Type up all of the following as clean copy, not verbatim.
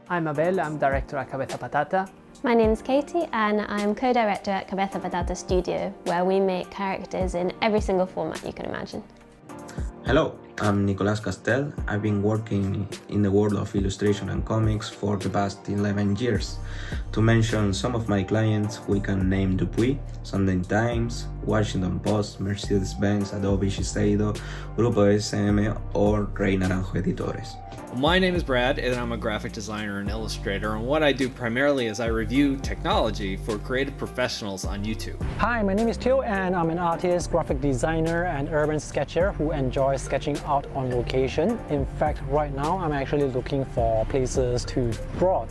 I'm Abel, I'm director at Cabeza Patata. My name is Katie and I'm co-director at Cabeza Patata Studio, where we make characters in every single format you can imagine. Hello, I'm Nicolas Castel. I've been working in the world of illustration and comics for the past 11 years. To mention some of my clients, we can name Dupuy, Sunday Times, Washington Post, Mercedes-Benz, Adobe Shiseido, Grupo SM, or Rey Naranjo Editores. My name is Brad, and I'm a graphic designer and illustrator, and what I do primarily is I review technology for creative professionals on YouTube. Hi, my name is Teal, and I'm an artist, graphic designer, and urban sketcher who enjoys sketching out on location. In fact, right now I'm actually looking for places to draw.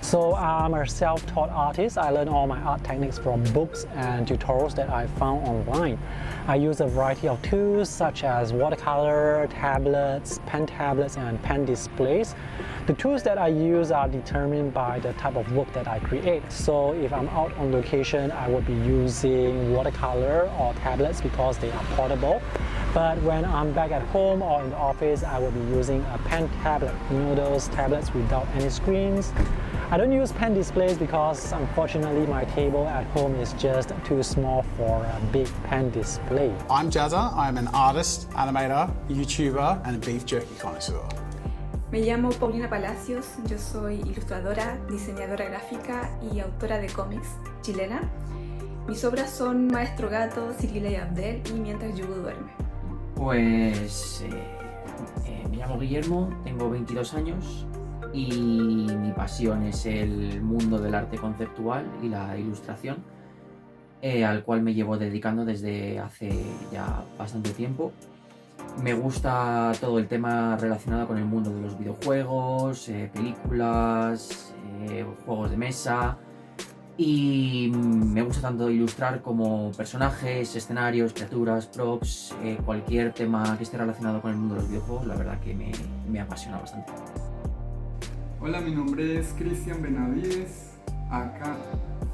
So I'm a self-taught artist. I learned all my art techniques from books and tutorials that I found online. I use a variety of tools such as watercolor, tablets, pen tablets, and pen displays. The tools that I use are determined by the type of work that I create. So if I'm out on location, I will be using watercolor or tablets because they are portable. But when I'm back at home or in the office, I will be using a pen tablet. You know, those tablets without any screens. I don't use pen displays because unfortunately my table at home is just too small for a big pen display. I'm Jazza. I'm an artist, animator, YouTuber, and a beef jerky connoisseur. Me llamo Paulina Palacios, yo soy ilustradora, diseñadora gráfica y autora de cómics chilena. Mis obras son Maestro Gato, Cirila y Abdel y Mientras Yugo duerme. Pues me llamo Guillermo, tengo 22 años y mi pasión es el mundo del arte conceptual y la ilustración, al cual me llevo dedicando desde hace ya bastante tiempo. Me gusta todo el tema relacionado con el mundo de los videojuegos, películas, juegos de mesa, y me gusta tanto ilustrar como personajes, escenarios, criaturas, props, cualquier tema que esté relacionado con el mundo de los videojuegos. La verdad que me apasiona bastante. Hola, mi nombre es Cristian Benavides, acá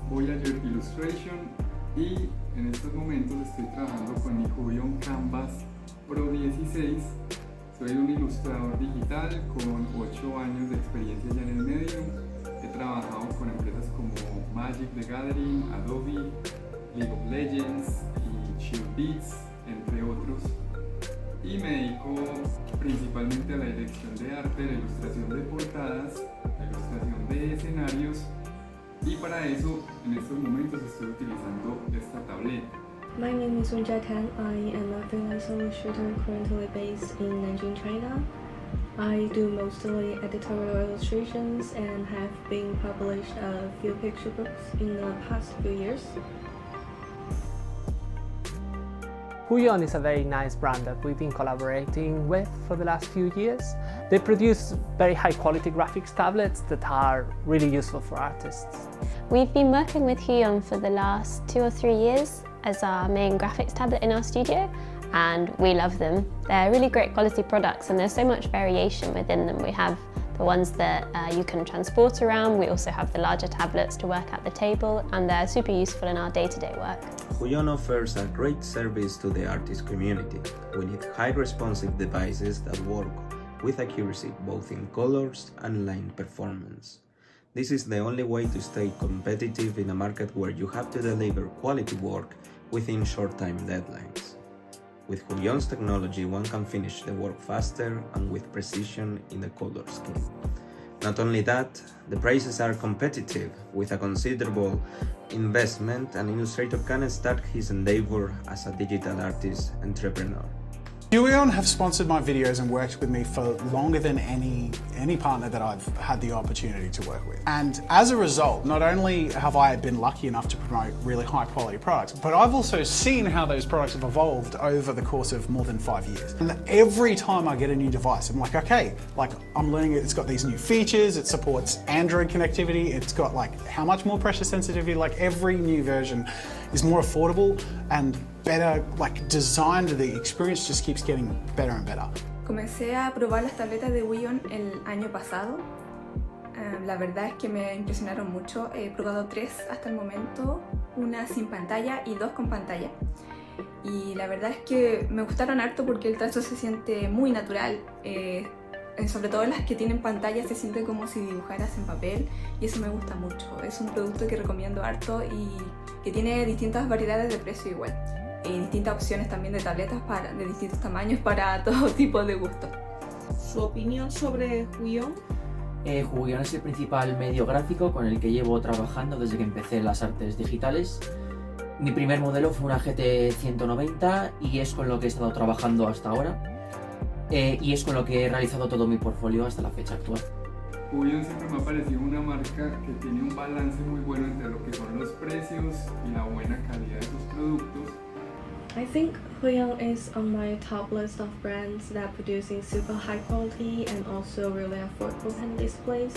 Voyager Illustration, y en estos momentos estoy trabajando con mi Huion Canvas Pro 16. Soy un ilustrador digital con 8 años de experiencia ya en el medio. He trabajado con empresas como Magic the Gathering, Adobe, League of Legends y Chill Beats, entre otros. Y me dedico principalmente a la dirección de arte, la ilustración de portadas, la ilustración de escenarios, y para eso en estos momentos estoy utilizando esta tableta. My name is Wenjia Tan. I am a freelance illustrator currently based in Nanjing, China. I do mostly editorial illustrations and have been published a few picture books in the past few years. Huion is a very nice brand that we've been collaborating with for the last few years. They produce very high quality graphics tablets that are really useful for artists. We've been working with Huion for the last 2 or 3 years as our main graphics tablet in our studio, and we love them. They're really great quality products and there's so much variation within them. We have the ones that you can transport around. We also have the larger tablets to work at the table, and they're super useful in our day-to-day work. Huion offers a great service to the artist community. We need high responsive devices that work with accuracy both in colors and line performance. This is the only way to stay competitive in a market where you have to deliver quality work within short time deadlines. With Huion's technology, one can finish the work faster and with precision in the color scheme. Not only that, the prices are competitive. With a considerable investment, an illustrator can start his endeavor as a digital artist entrepreneur. Huion have sponsored my videos and worked with me for longer than any partner that I've had the opportunity to work with. And as a result, not only have I been lucky enough to promote really high quality products, but I've also seen how those products have evolved over the course of more than 5 years. And every time I get a new device, I'm like, okay, like I'm learning it's got these new features, it supports Android connectivity, it's got like how much more pressure sensitivity, like every new version is more affordable and better, like designed. The experience just keeps getting better and better. Comencé a probar las tabletas de Huion el año pasado. La verdad es que me impresionaron mucho. He probado 3 hasta el momento, una sin pantalla y 2 con pantalla. Y la verdad es que me gustaron harto porque el trazo se siente muy natural. sobre todo las que tienen pantalla, se siente como si dibujaras en papel y eso me gusta mucho. Es un producto que recomiendo harto y que tiene distintas variedades de precio igual. Y distintas opciones también de tabletas de distintos tamaños para todo tipo de gustos. ¿Su opinión sobre Huion? Huion es el principal medio gráfico con el que llevo trabajando desde que empecé las artes digitales. Mi primer modelo fue una GT 190 y es con lo que he estado trabajando hasta ahora. Y es con lo que he realizado todo mi portfolio hasta la fecha actual. Huion siempre me ha parecido una marca que tiene un balance muy bueno entre lo que son los precios y la buena calidad de sus productos. I think Huion is on my top list of brands that are producing super high quality and also really affordable pen displays.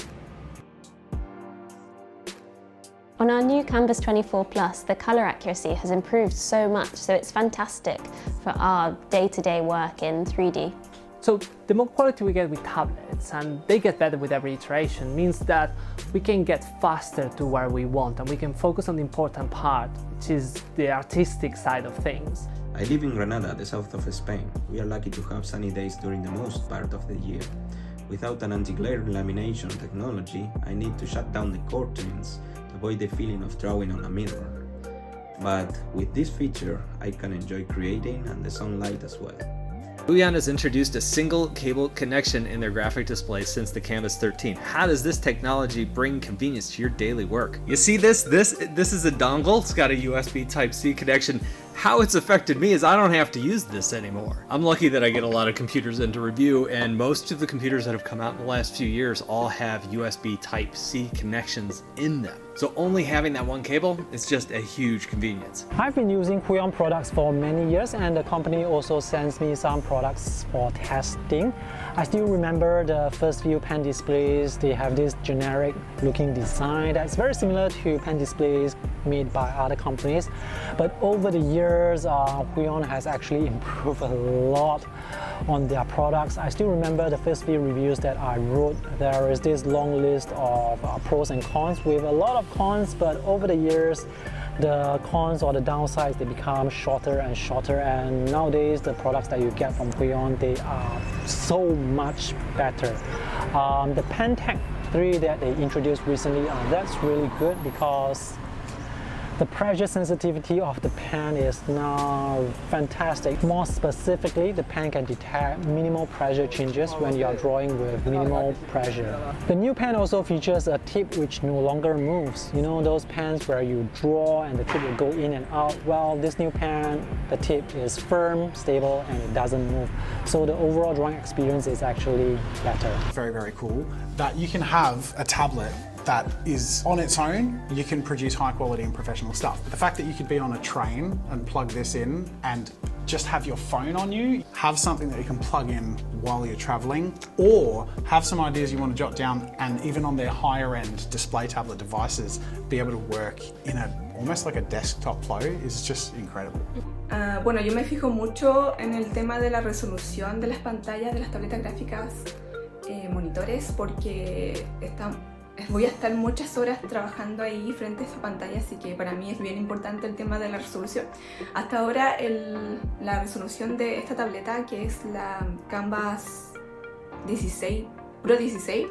On our new Canvas 24 Plus, the colour accuracy has improved so much, so it's fantastic for our day-to-day work in 3D. So the more quality we get with tablets, and they get better with every iteration, means that we can get faster to where we want and we can focus on the important part, which is the artistic side of things. I live in Granada, the south of Spain. We are lucky to have sunny days during the most part of the year. Without an anti-glare lamination technology, I need to shut down the curtains to avoid the feeling of drawing on a mirror. But with this feature, I can enjoy creating and the sunlight as well. Huion has introduced a single cable connection in their graphic display since the Canvas 13. How does this technology bring convenience to your daily work? You see this? This is a dongle. It's got a USB Type-C connection. How it's affected me is I don't have to use this anymore. I'm lucky that I get a lot of computers in to review, and most of the computers that have come out in the last few years all have USB Type-C connections in them. So only having that one cable is just a huge convenience. I've been using Huion products for many years, and the company also sends me some products for testing. I still remember the first few pen displays. They have this generic looking design that's very similar to pen displays made by other companies. But over the years, Huion has actually improved a lot on their products. I still remember the first few reviews that I wrote. There is this long list of pros and cons, with a lot of cons, but over the years the cons or the downsides, they become shorter and shorter, and nowadays the products that you get from Huion, they are so much better. The Pen Tech 3 that they introduced recently, that's really good because the pressure sensitivity of the pen is now fantastic. More specifically, the pen can detect minimal pressure changes when you are drawing with minimal pressure. The new pen also features a tip which no longer moves. You know those pens where you draw and the tip will go in and out? Well, this new pen, the tip is firm, stable, and it doesn't move. So the overall drawing experience is actually better. Very, very cool that you can have a tablet that is on its own, you can produce high quality and professional stuff. But the fact that you could be on a train and plug this in and just have your phone on you, have something that you can plug in while you're traveling, or have some ideas you want to jot down, and even on their higher end display tablet devices, be able to work in almost like a desktop flow is just incredible. Bueno, yo me fijo mucho en el tema de la resolución de las pantallas de las tabletas gráficas, monitores, porque voy a estar muchas horas trabajando ahí frente a esa pantalla, así que para mí es bien importante el tema de la resolución. Hasta ahora la resolución de esta tableta, que es la Canvas 16, Pro 16,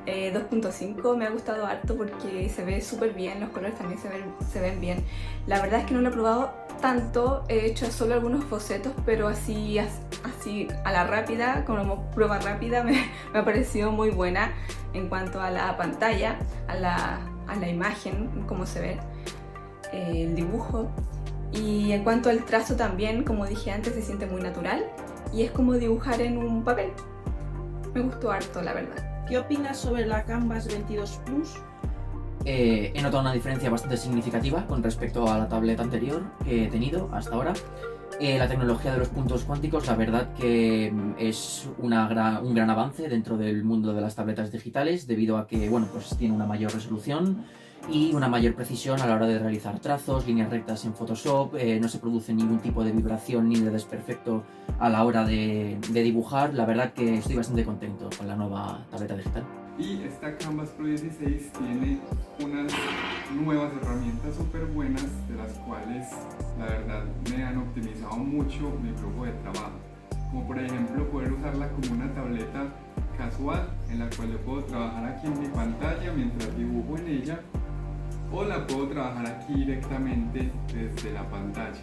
2.5, me ha gustado harto porque se ve súper bien, los colores también se ven bien. La verdad es que no lo he probado tanto, he hecho solo algunos bocetos, pero así a la rápida, como prueba rápida, me ha parecido muy buena en cuanto a la pantalla, a la imagen, cómo se ve, el dibujo, y en cuanto al trazo también, como dije antes, se siente muy natural y es como dibujar en un papel. Me gustó harto, la verdad. ¿Qué opinas sobre la Canvas 22 Plus? He notado una diferencia bastante significativa con respecto a la tableta anterior que he tenido hasta ahora. La tecnología de los puntos cuánticos, la verdad que es un gran avance dentro del mundo de las tabletas digitales, debido a que pues tiene una mayor resolución y una mayor precisión a la hora de realizar trazos, líneas rectas en Photoshop. No se produce ningún tipo de vibración ni de desperfecto a la hora de dibujar. La verdad que estoy bastante contento con la nueva tableta digital. Y esta Canvas Pro 16 tiene unas nuevas herramientas súper buenas, de las cuales la verdad me han optimizado mucho mi flujo de trabajo. Como por ejemplo poder usarla como una tableta casual en la cual yo puedo trabajar aquí en mi pantalla mientras dibujo en ella, o la puedo trabajar aquí directamente desde la pantalla.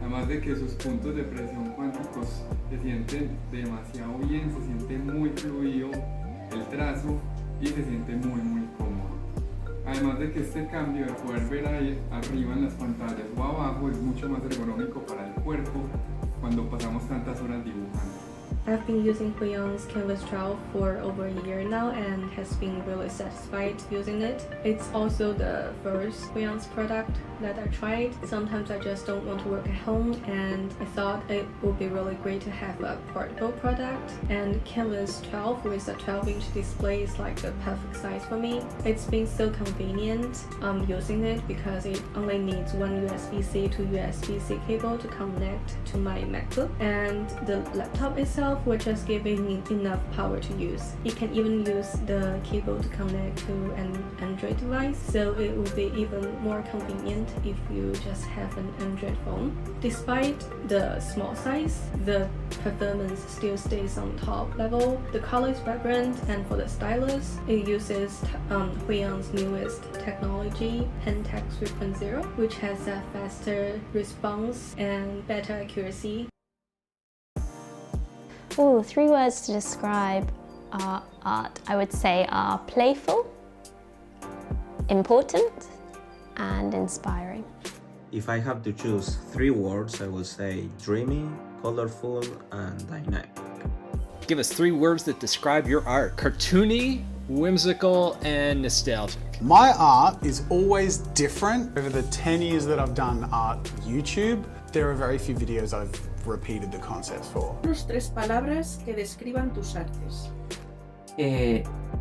Además de que sus puntos de presión cuánticos se sienten demasiado bien, se siente muy fluido el trazo y se siente muy cómodo. Además de que este cambio de poder ver ahí arriba en las pantallas o abajo es mucho más ergonómico para el cuerpo cuando pasamos tantas horas dibujando. I've been using Huion's Canvas 12 for over a year now and has been really satisfied using it. It's also the first Huion's product that I tried. Sometimes I just don't want to work at home, and I thought it would be really great to have a portable product, and Canvas 12 with a 12-inch display is like the perfect size for me. It's been so convenient using it because it only needs one USB-C to USB-C cable to connect to my MacBook, and the laptop itself will just give it enough power to use. It can even use the cable to connect to an Android device, so it will be even more convenient if you just have an Android phone. Despite the small size, the performance still stays on top level. The color is vibrant, and for the stylus, it uses Huion's newest technology, Pentec 3.0, which has a faster response and better accuracy. Oh, 3 words to describe our art, I would say, are playful, important, and inspiring. If I have to choose 3 words, I will say dreamy, colorful, and dynamic. Give us 3 words that describe your art. Cartoony, whimsical, and nostalgic. My art is always different. Over the 10 years that I've done art YouTube, there are very few videos I've repeated the concepts for. 3 palabras que describan tus artes.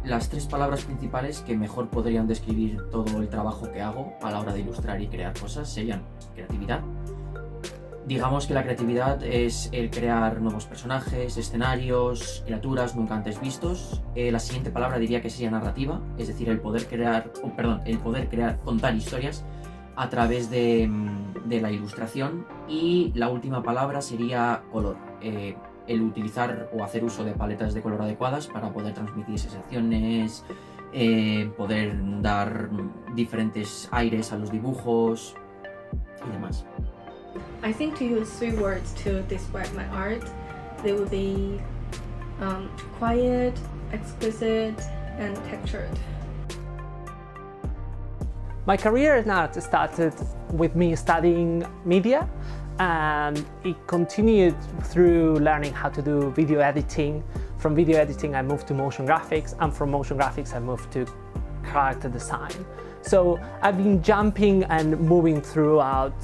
Las 3 palabras principales que mejor podrían describir todo el trabajo que hago a la hora de ilustrar y crear cosas serían creatividad. Digamos que la creatividad es el crear nuevos personajes, escenarios, criaturas nunca antes vistos. La siguiente palabra diría que sería narrativa, es decir, el poder contar historias a través de la ilustración. Y la última palabra sería color, el utilizar o hacer uso de paletas de color adecuadas para poder transmitir sensaciones, poder dar diferentes aires a los dibujos y demás. I think to use 3 words to describe my art, they would be quiet, exquisite, and textured. My career in art started with me studying media, and it continued through learning how to do video editing. From video editing I moved to motion graphics, and from motion graphics I moved to character design. So I've been jumping and moving throughout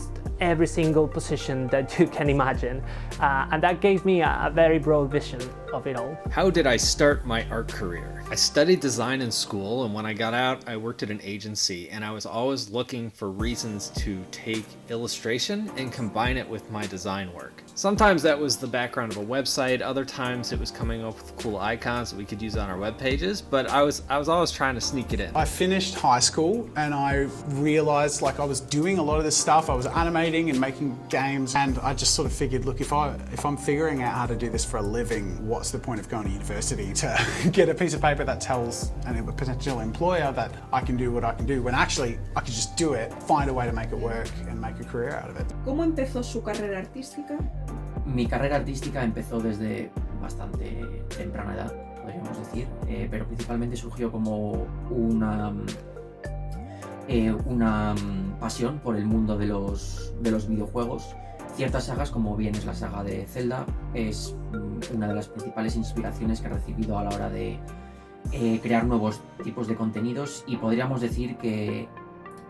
every single position that you can imagine, and that gave me a very broad vision of it all. How did I start my art career? I studied design in school, and when I got out, I worked at an agency, and I was always looking for reasons to take illustration and combine it with my design work. Sometimes that was the background of a website, other times it was coming up with cool icons that we could use on our web pages, but I was always trying to sneak it in. I finished high school and I realized like I was doing a lot of this stuff. I was animating and making games, and I just sort of figured, look, if I'm figuring out how to do this for a living, what's the point of going to university to get a piece of paper that tells a potential employer that I can do what I can do, when actually I could just do it, find a way to make it work and make a career out of it. ¿Cómo empezó su carrera artística? Mi carrera artística empezó desde bastante temprana edad, podríamos decir, pero principalmente surgió como una pasión por el mundo de los videojuegos. Ciertas sagas, como bien es la saga de Zelda, es una de las principales inspiraciones que he recibido a la hora de crear nuevos tipos de contenidos, y podríamos decir que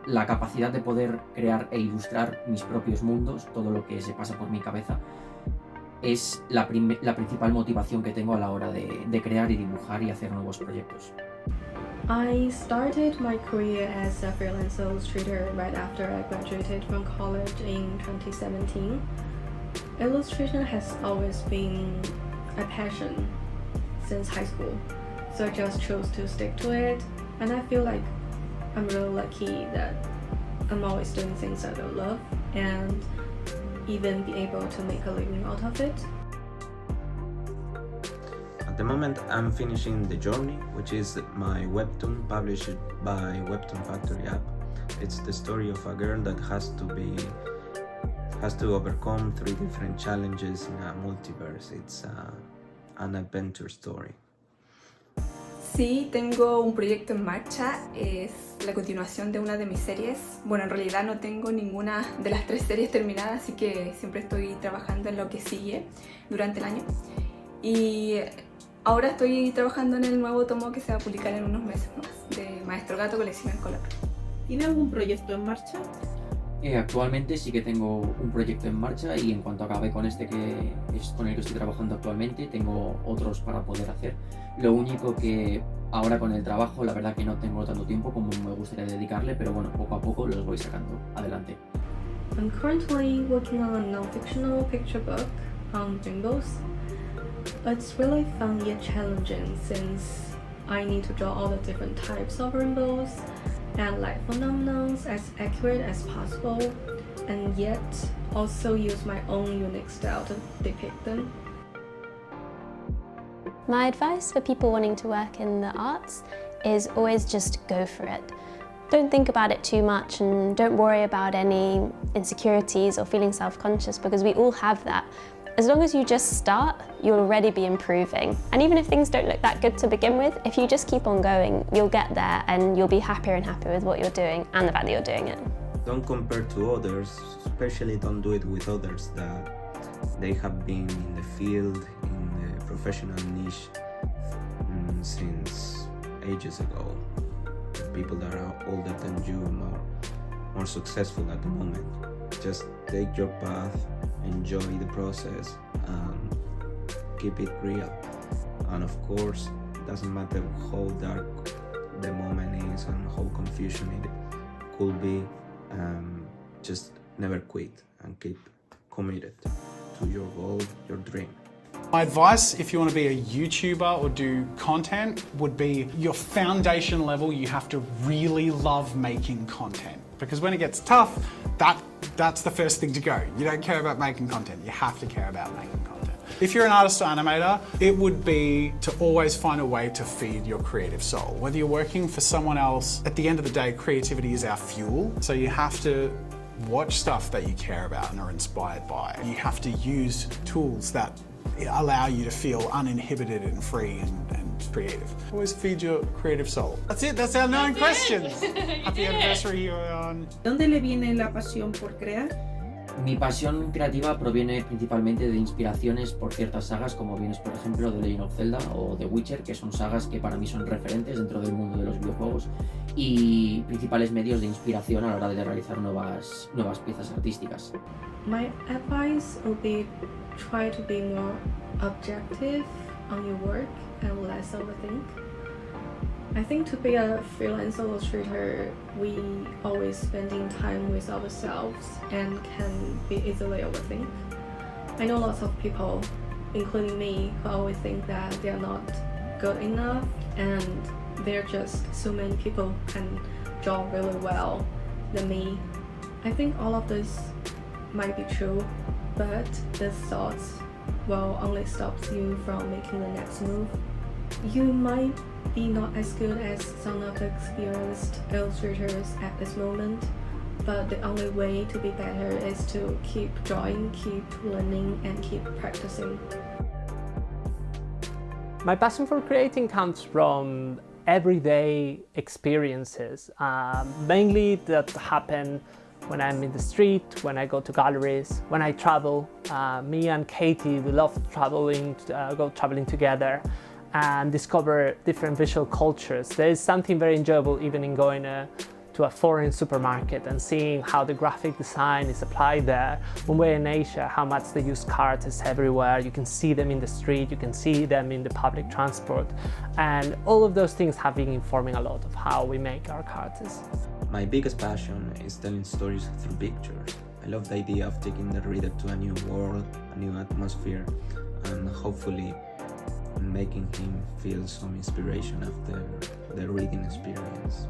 la capacidad de poder crear e ilustrar mis propios mundos, todo lo que se pasa por mi cabeza, es la principal motivación que tengo a la hora de crear y dibujar y hacer nuevos proyectos. I started my career as a freelance illustrator right after I graduated from college in 2017. Illustration has always been a passion since high school, so I just chose to stick to it, and I feel like I'm really lucky that I'm always doing things that I love and even be able to make a living out of it. At the moment I'm finishing The Journey, which is my webtoon published by Webtoon Factory app. It's the story of a girl that has to overcome 3 different challenges in a multiverse. It's an adventure story. Sí, tengo un proyecto en marcha, es la continuación de una de mis series. Bueno, en realidad no tengo ninguna de las 3 series terminadas, así que siempre estoy trabajando en lo que sigue durante el año. Y ahora estoy trabajando en el nuevo tomo que se va a publicar en unos meses más, de Maestro Gato, colección en color. ¿Tiene algún proyecto en marcha? Actualmente sí que tengo un proyecto en marcha y en cuanto acabe con este que es con el que estoy trabajando actualmente, tengo otros para poder hacer. Lo único que ahora con el trabajo, la verdad que no tengo tanto tiempo como me gustaría dedicarle, pero bueno, poco a poco los voy sacando adelante. I'm currently working on a non-fictional picture book on rainbows. It's really fun yet challenging since I need to draw all the different types of rainbows and light phenomena as accurate as possible, and yet also use my own unique style to depict them. My advice for people wanting to work in the arts is always just go for it. Don't think about it too much and don't worry about any insecurities or feeling self-conscious, because we all have that. As long as you just start, you'll already be improving. And even if things don't look that good to begin with, if you just keep on going, you'll get there and you'll be happier and happier with what you're doing and the fact that you're doing it. Don't compare to others, especially don't do it with others that they have been in the field, in the professional niche since ages ago. People that are older than you, more successful at the moment. Just take your path, enjoy the process, and keep it real. And of course, it doesn't matter how dark the moment is and how confusion it could be, just never quit and keep committed to your goal, your dream. My advice, if you want to be a YouTuber or do content, would be your foundation level, you have to really love making content. Because when it gets tough, that's the first thing to go. You don't care about making content, you have to care about making content. If you're an artist or animator, it would be to always find a way to feed your creative soul. Whether you're working for someone else, at the end of the day, creativity is our fuel. So you have to watch stuff that you care about and are inspired by. You have to use tools that allow you to feel uninhibited and free and creative. Always feed your creative soul. That's it, that's our 9 questions. Happy anniversary, Huion. ¿Dónde le viene la pasión por crear? Mi pasión creativa proviene principalmente de inspiraciones por ciertas sagas, como bien es por ejemplo The Legend of Zelda o The Witcher, que son sagas que para mí son referentes dentro del mundo de los videojuegos y principales medios de inspiración a la hora de realizar nuevas piezas artísticas. My advice would be try to be more objective on your work and less overthink. I think to be a freelance illustrator, we always spending time with ourselves and can be easily overthink. I know lots of people, including me, who always think that they are not good enough, and there are just so many people can draw really well than me. I think all of this might be true, but these thoughts will only stop you from making the next move. You might be not as good as some of the experienced illustrators at this moment, but the only way to be better is to keep drawing, keep learning, and keep practicing. My passion for creating comes from everyday experiences, mainly that happen when I'm in the street, when I go to galleries, when I travel. Me and Katie, we love traveling, go traveling together and discover different visual cultures. There is something very enjoyable even in going to a foreign supermarket and seeing how the graphic design is applied there. When we're in Asia, how much they use cards everywhere. You can see them in the street, you can see them in the public transport. And all of those things have been informing a lot of how we make our cards. My biggest passion is telling stories through pictures. I love the idea of taking the reader to a new world, a new atmosphere, and hopefully making him feel some inspiration after the reading experience.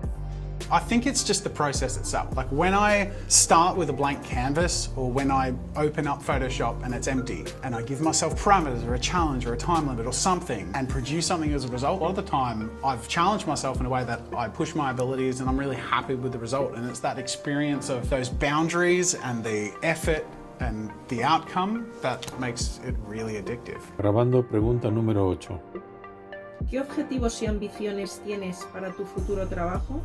I think it's just the process itself. Like when I start with a blank canvas or when I open up Photoshop and it's empty and I give myself parameters or a challenge or a time limit or something and produce something as a result, a lot of the time I've challenged myself in a way that I push my abilities and I'm really happy with the result. And it's that experience of those boundaries and the effort and the outcome that makes it really addictive. Grabando pregunta número 8. ¿Qué objetivos y ambiciones tienes para tu futuro trabajo?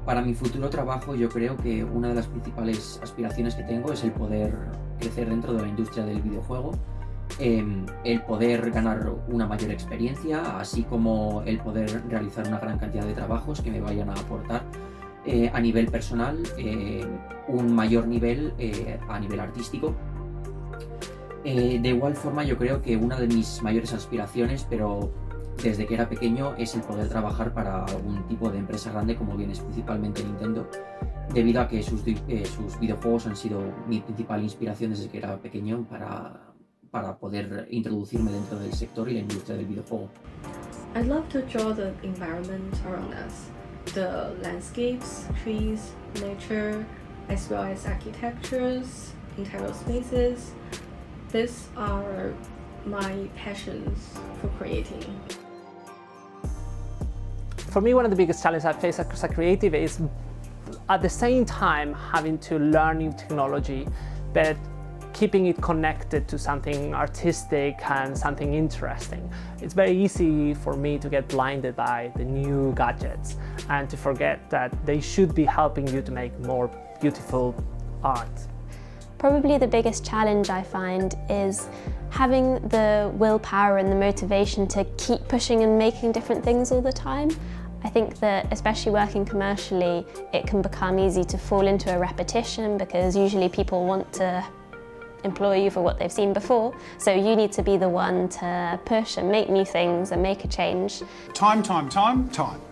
Para mi futuro trabajo yo creo que una de las principales aspiraciones que tengo es el poder crecer dentro de la industria del videojuego, el poder ganar una mayor experiencia, así como el poder realizar una gran cantidad de trabajos que me vayan a aportar a nivel personal un mayor nivel a nivel artístico. De igual forma yo creo que una de mis mayores aspiraciones, pero desde que era pequeño, es el poder trabajar para algún tipo de empresa grande como bien es principalmente Nintendo, debido a que sus videojuegos han sido mi principal inspiración desde que era pequeño para poder introducirme dentro del sector y la industria del videojuego. I'd love to draw the environment around us, the landscapes, trees, nature, as well as architectures, interior spaces. These are my passions for creating. For me, one of the biggest challenges I face as a creative is at the same time having to learn new technology, but keeping it connected to something artistic and something interesting. It's very easy for me to get blinded by the new gadgets and to forget that they should be helping you to make more beautiful art. Probably the biggest challenge I find is having the willpower and the motivation to keep pushing and making different things all the time. I think that especially working commercially, it can become easy to fall into a repetition because usually people want to employ you for what they've seen before. So you need to be the one to push and make new things and make a change. Time.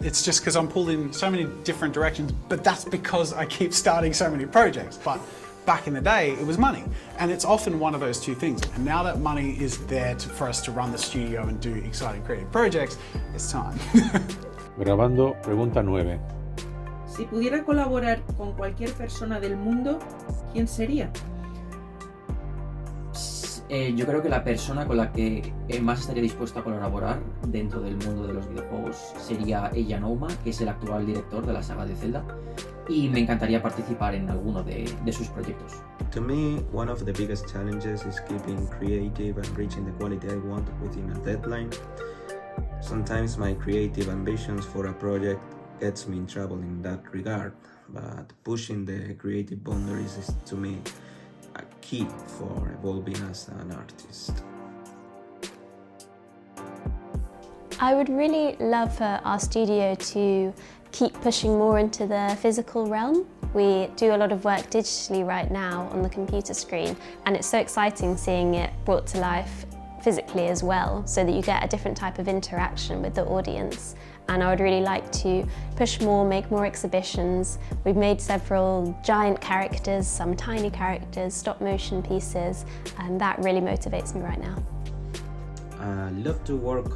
It's just because I'm pulled in so many different directions, but that's because I keep starting so many projects. But back in the day, it was money. And it's often one of those two things. And now that money is there for us to run the studio and do exciting creative projects, it's time. Grabando pregunta 9. Si pudiera colaborar con cualquier persona del mundo, ¿quién sería? Yo creo que la persona con la que más estaría dispuesto a colaborar dentro del mundo de los videojuegos sería Huion, que es el actual director de la saga de Zelda, y me encantaría participar en alguno de sus proyectos. To me, one of the biggest challenges is keeping creative and reaching the quality I want within a deadline. Sometimes my creative ambitions for a project gets me in trouble in that regard, but pushing the creative boundaries is to me a key for evolving as an artist. I would really love for our studio to keep pushing more into the physical realm. We do a lot of work digitally right now on the computer screen, and it's so exciting seeing it brought to life physically as well, so that you get a different type of interaction with the audience. And I would really like to push more, make more exhibitions. We've made several giant characters, some tiny characters, stop motion pieces, and that really motivates me right now. I love to work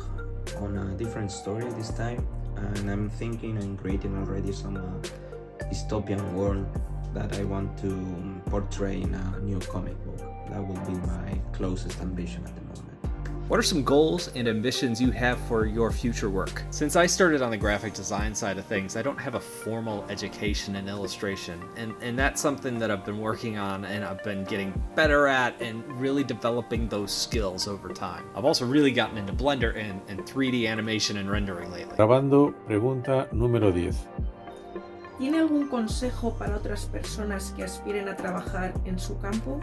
on a different story this time, and I'm thinking and creating already some dystopian world that I want to portray in a new comic book. That will be my closest ambition at the moment. What are some goals and ambitions you have for your future work? Since I started on the graphic design side of things, I don't have a formal education in illustration, and that's something that I've been working on and I've been getting better at and really developing those skills over time. I've also really gotten into Blender and 3D animation and rendering lately. Grabando pregunta número 10. ¿Tiene algún consejo para otras personas que aspiren a trabajar en su campo?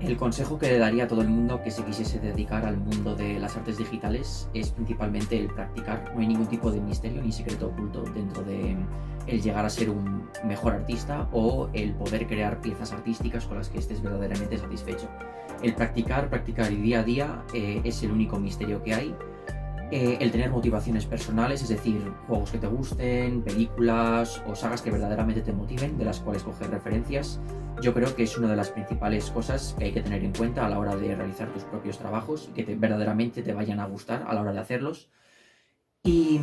El consejo que le daría a todo el mundo que se quisiese dedicar al mundo de las artes digitales es principalmente el practicar. No hay ningún tipo de misterio ni secreto oculto dentro de el llegar a ser un mejor artista o el poder crear piezas artísticas con las que estés verdaderamente satisfecho. El practicar y día a día es el único misterio que hay. El tener motivaciones personales, es decir, juegos que te gusten, películas o sagas que verdaderamente te motiven, de las cuales coger referencias, yo creo que es una de las principales cosas que hay que tener en cuenta a la hora de realizar tus propios trabajos, que verdaderamente te vayan a gustar a la hora de hacerlos. Y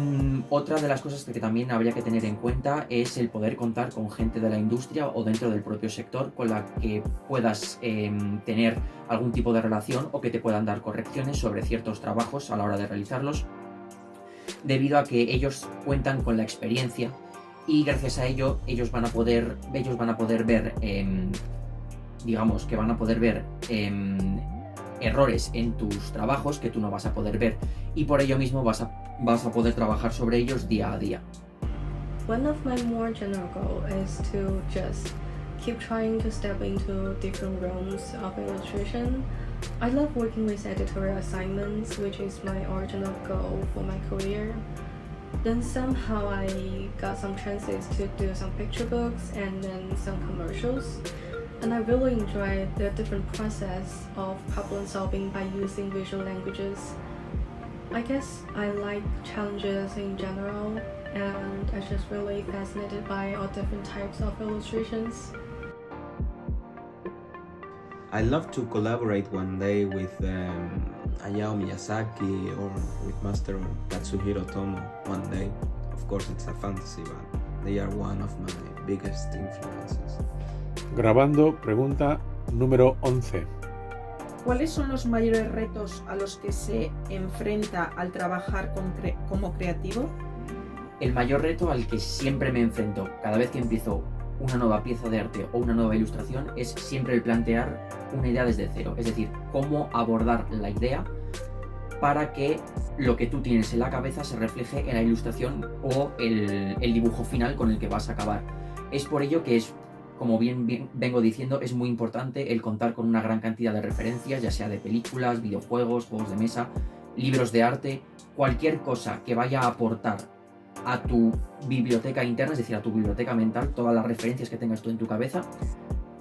otra de las cosas que también habría que tener en cuenta es el poder contar con gente de la industria o dentro del propio sector con la que puedas tener algún tipo de relación o que te puedan dar correcciones sobre ciertos trabajos a la hora de realizarlos, debido a que ellos cuentan con la experiencia y gracias a ello ellos van a poder ver, digamos que van a poder ver errores en tus trabajos que tú no vas a poder ver y por ello mismo vas a poder trabajar sobre ellos día a día. One of my more general goals is to just keep trying to step into different realms of illustration. I love working with editorial assignments, which is my original goal for my career. Then somehow I got some chances to do some picture books and then some commercials. And I really enjoy the different process of problem solving by using visual languages. I guess I like challenges in general, and I'm just really fascinated by all different types of illustrations. I'd love to collaborate one day with Hayao Miyazaki or with Master Katsuhiro Tomo one day. Of course it's a fantasy, but they are one of my biggest influences. Grabando pregunta número 11. ¿Cuáles son los mayores retos a los que se enfrenta al trabajar como creativo? El mayor reto al que siempre me enfrento cada vez que empiezo una nueva pieza de arte o una nueva ilustración es siempre el plantear una idea desde cero, es decir, cómo abordar la idea para que lo que tú tienes en la cabeza se refleje en la ilustración o el dibujo final con el que vas a acabar. Es por ello que como bien vengo diciendo, es muy importante el contar con una gran cantidad de referencias, ya sea de películas, videojuegos, juegos de mesa, libros de arte, cualquier cosa que vaya a aportar a tu biblioteca interna, es decir, a tu biblioteca mental, todas las referencias que tengas tú en tu cabeza,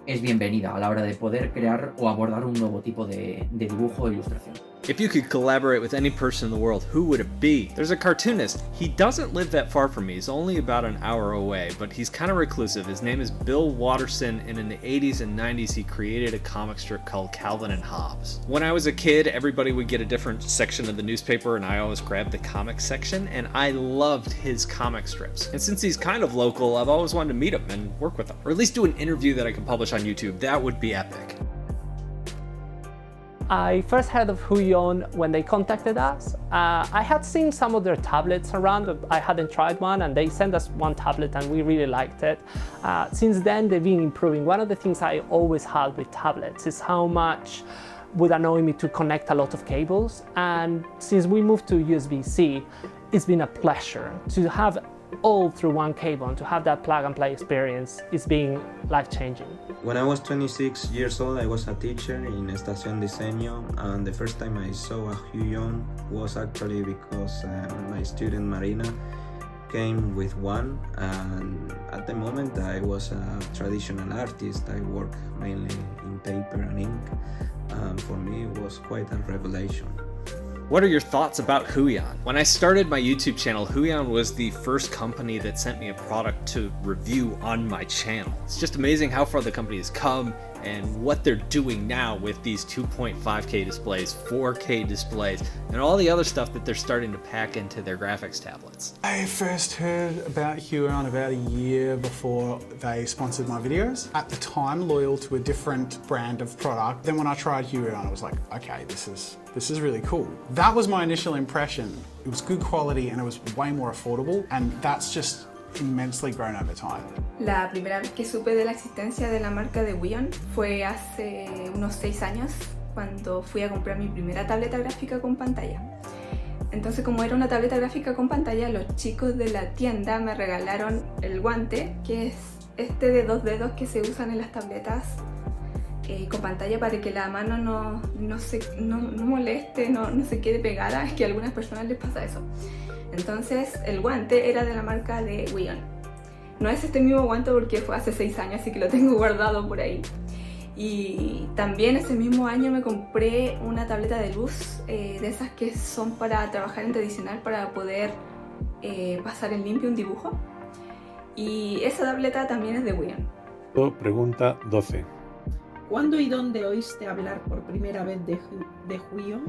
es bienvenida a la hora de poder crear o abordar un nuevo tipo de dibujo o ilustración. If you could collaborate with any person in the world, who would it be? There's a cartoonist. He doesn't live that far from me. He's only about an hour away, but he's kind of reclusive. His name is Bill Watterson, and in the 80s and 90s, he created a comic strip called Calvin and Hobbes. When I was a kid, everybody would get a different section of the newspaper, and I always grabbed the comic section, and I loved his comic strips. And since he's kind of local, I've always wanted to meet him and work with him, or at least do an interview that I can publish on YouTube. That would be epic. I first heard of Huion when they contacted us. I had seen some of their tablets around, but I hadn't tried one, and they sent us one tablet and we really liked it. Since then, they've been improving. One of the things I always had with tablets is how much would annoy me to connect a lot of cables. And since we moved to USB-C, it's been a pleasure to have all through one cable and to have that plug and play experience is being life-changing. When I was 26 years old, I was a teacher in Estación Diseño, and the first time I saw a Huion was actually because my student Marina came with one, and at the moment I was a traditional artist. I work mainly in paper and ink, and for me it was quite a revelation. What are your thoughts about Huion? When I started my YouTube channel, Huion was the first company that sent me a product to review on my channel. It's just amazing how far the company has come and what they're doing now with these 2.5K displays, 4K displays, and all the other stuff that they're starting to pack into their graphics tablets. I first heard about Huion about a year before they sponsored my videos. At the time, loyal to a different brand of product. Then when I tried Huion, I was like, okay, this is really cool. That was my initial impression. It was good quality and it was way more affordable, and that's just immensely grown over time. La primera vez que supe de la existencia de la marca de Huion fue hace unos 6 años, cuando fui a comprar mi primera tableta gráfica con pantalla. Entonces, como era una tableta gráfica con pantalla, los chicos de la tienda me regalaron el guante, que es este de 2 dedos que se usan en las tabletas con pantalla para que la mano no moleste, no se quede pegada. Es que a algunas personas les pasa eso. Entonces el guante era de la marca de Huion. No es este mismo guante porque fue hace 6 años, así que lo tengo guardado por ahí. Y también ese mismo año me compré una tableta de luz, de esas que son para trabajar en tradicional, para poder pasar en limpio un dibujo. Y esa tableta también es de Huion. Pregunta 12. ¿Cuándo y dónde oíste hablar por primera vez de Huion?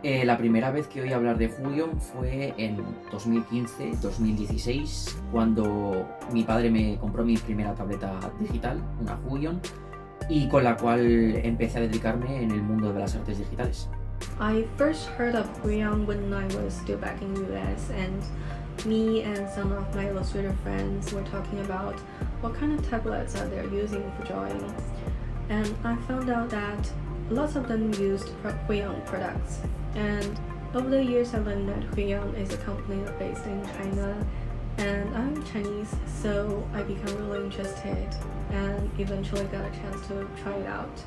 La primera vez que oí hablar de Huion fue en 2015-2016, cuando mi padre me compró mi primera tableta digital, una Huion, y con la cual empecé a dedicarme en el mundo de las artes digitales. I first heard of Huion when I was still back in the US, and me and some of my illustrator friends were talking about what kind of tablets are they using for drawing. And I found out that lots of them used Huion products. And over the years I learned that Huion is a company based in China, and I'm Chinese, so I became really interested and eventually got a chance to try it out.